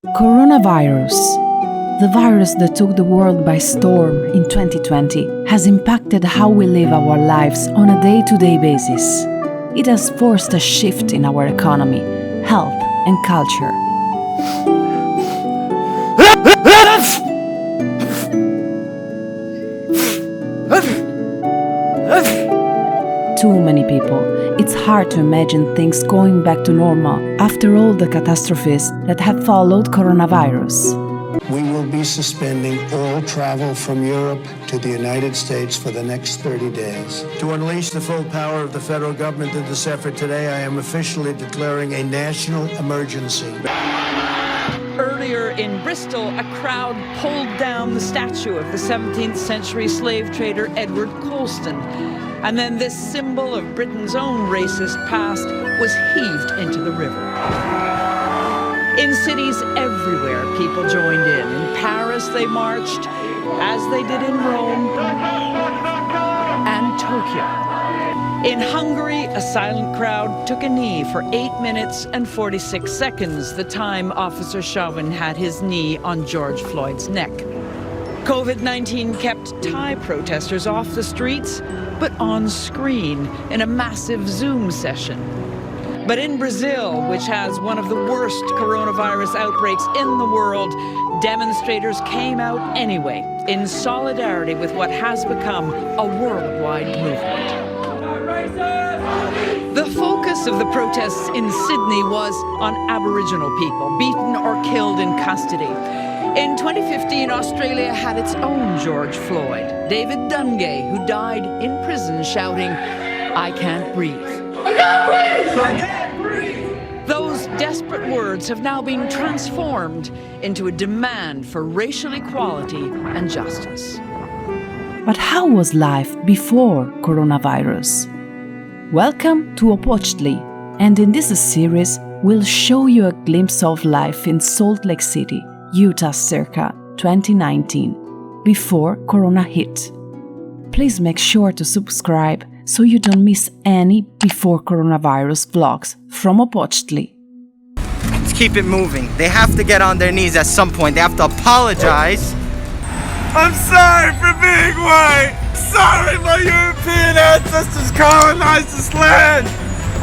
Coronavirus, the virus that took the world by storm in 2020, has impacted how we live our lives on a day-to-day basis. It has forced a shift in our economy, health, and culture. Too many people. It's hard to imagine things going back to normal after all the catastrophes that have followed coronavirus. We will be suspending all travel from Europe to the United States for the next 30 days. To unleash the full power of the federal government in this effort today, I am officially declaring a national emergency. Earlier in Bristol, a crowd pulled down the statue of the 17th century slave trader Edward Colston. And then this symbol of Britain's own racist past was heaved into the river. In cities everywhere, people joined in. In Paris, they marched, as they did in Rome and Tokyo. In Hungary, a silent crowd took a knee for 8 minutes and 46 seconds, the time Officer Chauvin had his knee on George Floyd's neck. COVID-19 kept Thai protesters off the streets, but on screen in a massive Zoom session. But in Brazil, which has one of the worst coronavirus outbreaks in the world, demonstrators came out anyway, in solidarity with what has become a worldwide movement. The focus of the protests in Sydney was on Aboriginal people beaten or killed in custody. In 2015, Australia had its own George Floyd, David Dungay, who died in prison shouting, "I can't breathe." I can't breathe! I can't breathe! Those desperate words have now been transformed into a demand for racial equality and justice. But how was life before coronavirus? Welcome to Opochdli, and in this series, we'll show you a glimpse of life in Salt Lake City, Utah circa 2019, before Corona hit. Please make sure to subscribe so you don't miss any before coronavirus vlogs from Opochdli. Let's keep it moving. They have to get on their knees at some point. They have to apologize. I'm sorry for being white. Sorry my European ancestors colonized this land.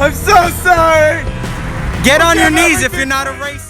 I'm so sorry. Get on your knees if you're not a racist.